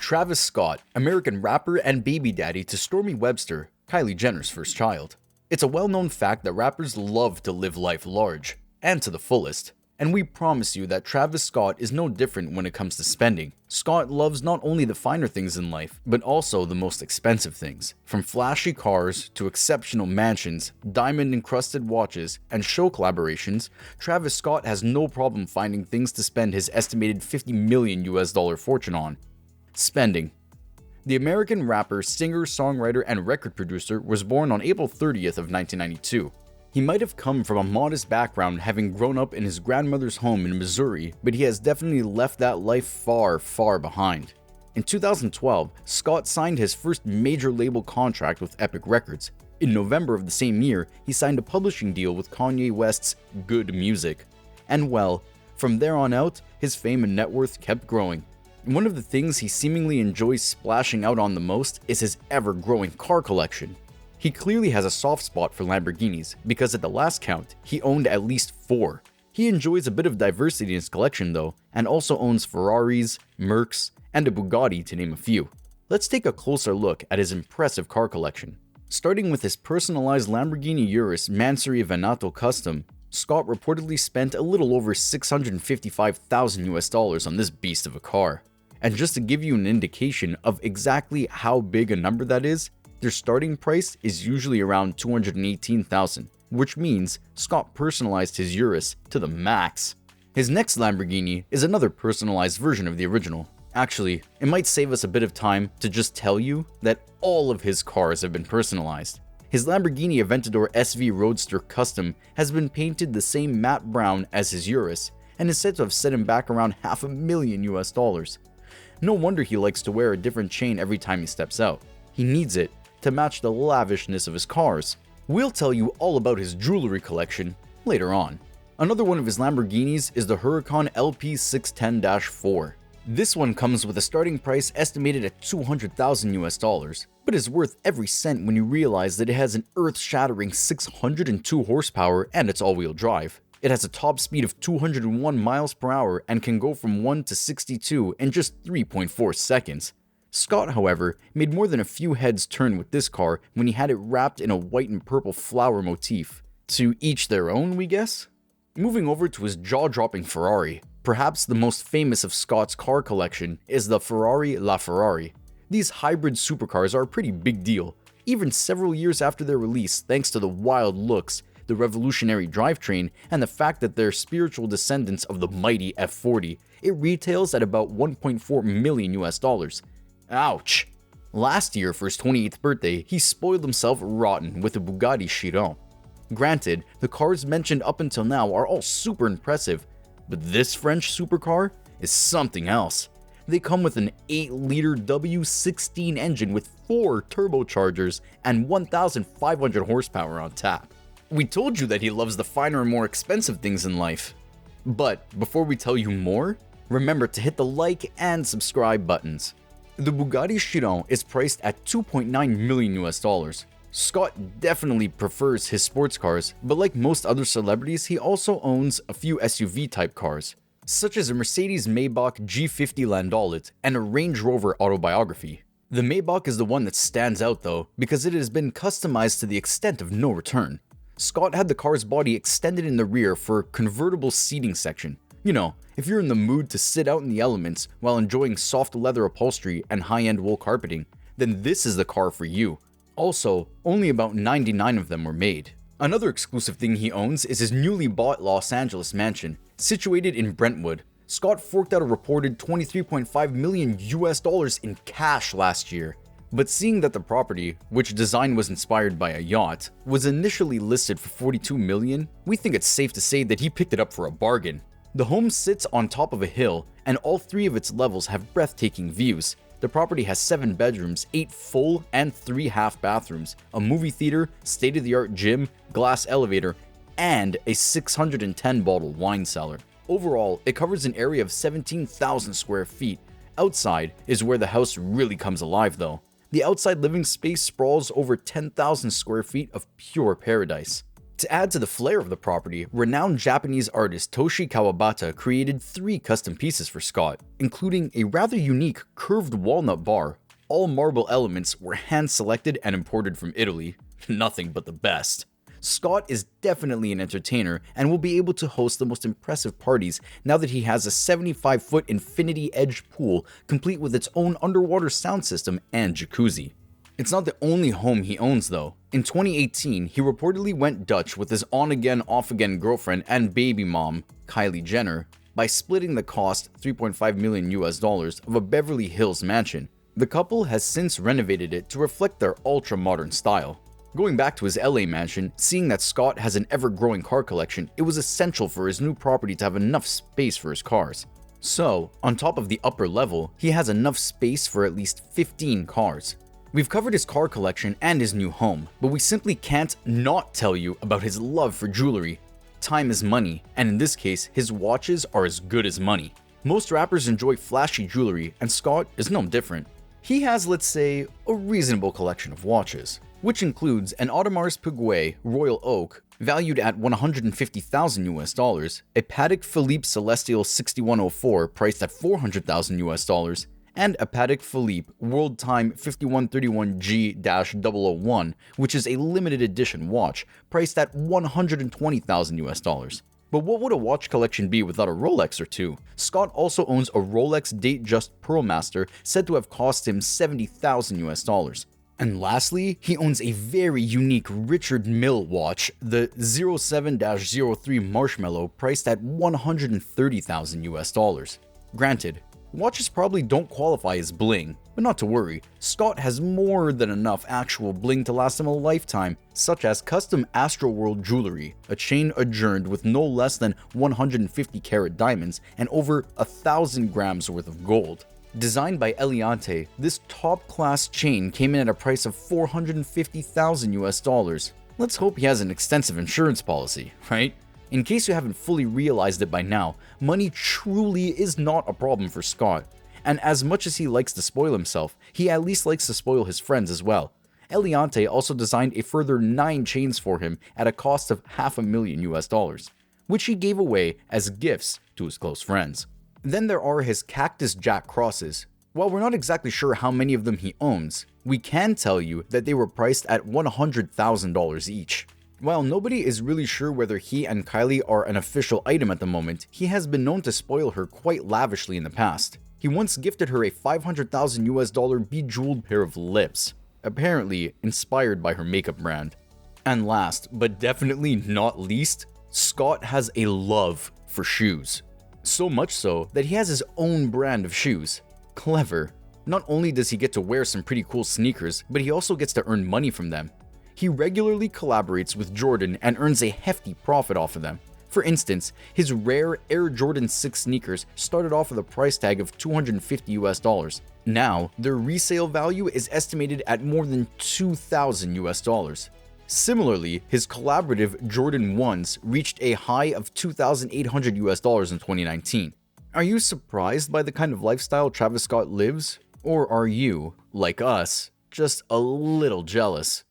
Travis Scott, American rapper and baby daddy to Stormi Webster, Kylie Jenner's first child. It's a well-known fact that rappers love to live life large, and to the fullest. And we promise you that Travis Scott is no different when it comes to spending. Scott loves not only the finer things in life, but also the most expensive things. From flashy cars to exceptional mansions, diamond-encrusted watches, and show collaborations, Travis Scott has no problem finding things to spend his estimated $50 million fortune on. Spending. The American rapper, singer, songwriter, and record producer was born on April 30th of 1992. He might have come from a modest background, having grown up in his grandmother's home in Missouri, but he has definitely left that life far, far behind. In 2012, Scott signed his first major label contract with Epic Records. In November of the same year, he signed a publishing deal with Kanye West's Good Music. And well, from there on out, his fame and net worth kept growing. One of the things he seemingly enjoys splashing out on the most is his ever-growing car collection. He clearly has a soft spot for Lamborghinis, because at the last count, he owned at least 4. He enjoys a bit of diversity in his collection though, and also owns Ferraris, Mercs, and a Bugatti to name a few. Let's take a closer look at his impressive car collection. Starting with his personalized Lamborghini Urus Mansory Venato Custom, Scott reportedly spent a little over $655,000 on this beast of a car. And just to give you an indication of exactly how big a number that is, their starting price is usually around $218,000, which means Scott personalized his Urus to the max. His next Lamborghini is another personalized version of the original. Actually, it might save us a bit of time to just tell you that all of his cars have been personalized. His Lamborghini Aventador SV Roadster Custom has been painted the same matte brown as his Urus, and is said to have set him back around $500,000. No wonder he likes to wear a different chain every time he steps out. He needs it to match the lavishness of his cars. We'll tell you all about his jewelry collection later on. Another one of his Lamborghinis is the Huracan LP610-4. This one comes with a starting price estimated at $200,000, but is worth every cent when you realize that it has an earth-shattering 602 horsepower and it's all-wheel drive. It has a top speed of 201 miles per hour and can go from 1 to 62 in just 3.4 seconds. Scott, however, made more than a few heads turn with this car when he had it wrapped in a white and purple flower motif. To each their own, we guess? Moving over to his jaw-dropping Ferrari, perhaps the most famous of Scott's car collection is the Ferrari LaFerrari. These hybrid supercars are a pretty big deal, even several years after their release, thanks to the wild looks, the revolutionary drivetrain, and the fact that they're spiritual descendants of the mighty F40. It retails at about $1.4 million. Ouch! Last year, for his 28th birthday, he spoiled himself rotten with a Bugatti Chiron. Granted, the cars mentioned up until now are all super impressive, but this French supercar is something else. They come with an 8-liter W16 engine with 4 turbochargers and 1,500 horsepower on tap. We told you that he loves the finer and more expensive things in life. But before we tell you more, remember to hit the like and subscribe buttons. The Bugatti Chiron is priced at $2.9 million. Scott definitely prefers his sports cars, but like most other celebrities, he also owns a few SUV-type cars, such as a Mercedes Maybach G50 Landaulet and a Range Rover Autobiography. The Maybach is the one that stands out though, because it has been customized to the extent of no return. Scott had the car's body extended in the rear for a convertible seating section. You know, if you're in the mood to sit out in the elements while enjoying soft leather upholstery and high-end wool carpeting, then this is the car for you. Also, only about 99 of them were made. Another exclusive thing he owns is his newly bought Los Angeles mansion, situated in Brentwood. Scott forked out a reported $23.5 million in cash last year. But seeing that the property, which design was inspired by a yacht, was initially listed for $42 million, we think it's safe to say that he picked it up for a bargain. The home sits on top of a hill, and all 3 of its levels have breathtaking views. The property has 7 bedrooms, 8 full and 3 half bathrooms, a movie theater, state-of-the-art gym, glass elevator, and a 610-bottle wine cellar. Overall, it covers an area of 17,000 square feet. Outside is where the house really comes alive though. The outside living space sprawls over 10,000 square feet of pure paradise. To add to the flair of the property, renowned Japanese artist Toshi Kawabata created 3 custom pieces for Scott, including a rather unique curved walnut bar. All marble elements were hand-selected and imported from Italy. Nothing but the best. Scott is definitely an entertainer and will be able to host the most impressive parties now that he has a 75-foot infinity edge pool complete with its own underwater sound system and jacuzzi. It's not the only home he owns though. In 2018, he reportedly went Dutch with his on-again, off-again girlfriend and baby mom, Kylie Jenner, by splitting the cost $3.5 million of a Beverly Hills mansion. The couple has since renovated it to reflect their ultra-modern style. Going back to his LA mansion, seeing that Scott has an ever-growing car collection, it was essential for his new property to have enough space for his cars. So, on top of the upper level, he has enough space for at least 15 cars. We've covered his car collection and his new home, but we simply can't not tell you about his love for jewelry. Time is money, and in this case, his watches are as good as money. Most rappers enjoy flashy jewelry, and Scott is no different. He has, let's say, a reasonable collection of watches, which includes an Audemars Piguet Royal Oak valued at $150,000, a Patek Philippe Celestial 6104 priced at $400,000, and a Patek Philippe World Time 5131G-001, which is a limited edition watch priced at $120,000. But what would a watch collection be without a Rolex or two? Scott also owns a Rolex Datejust Pearlmaster said to have cost him $70,000. And lastly, he owns a very unique Richard Mille watch, the 07-03 Marshmallow, priced at $130,000. Granted, watches probably don't qualify as bling, but not to worry, Scott has more than enough actual bling to last him a lifetime, such as custom Astroworld jewelry, a chain adorned with no less than 150 carat diamonds and over 1,000 grams worth of gold. Designed by Eliante, this top-class chain came in at a price of $450,000. Let's hope he has an extensive insurance policy, right? In case you haven't fully realized it by now, money truly is not a problem for Scott. And as much as he likes to spoil himself, he at least likes to spoil his friends as well. Eliante also designed a further 9 chains for him at a cost of $500,000, which he gave away as gifts to his close friends. Then there are his Cactus Jack crosses. While we're not exactly sure how many of them he owns, we can tell you that they were priced at $100,000 each. While nobody is really sure whether he and Kylie are an official item at the moment, he has been known to spoil her quite lavishly in the past. He once gifted her a $500,000 bejeweled pair of lips, apparently inspired by her makeup brand. And last, but definitely not least, Scott has a love for shoes. So much so that he has his own brand of shoes. Clever. Not only does he get to wear some pretty cool sneakers, but he also gets to earn money from them. He regularly collaborates with Jordan and earns a hefty profit off of them. For instance, his rare Air Jordan 6 sneakers started off with a price tag of $250. Now, their resale value is estimated at more than $2,000. Similarly, his collaborative Jordan 1s reached a high of $2,800 in 2019. Are you surprised by the kind of lifestyle Travis Scott lives? Or are you, like us, just a little jealous?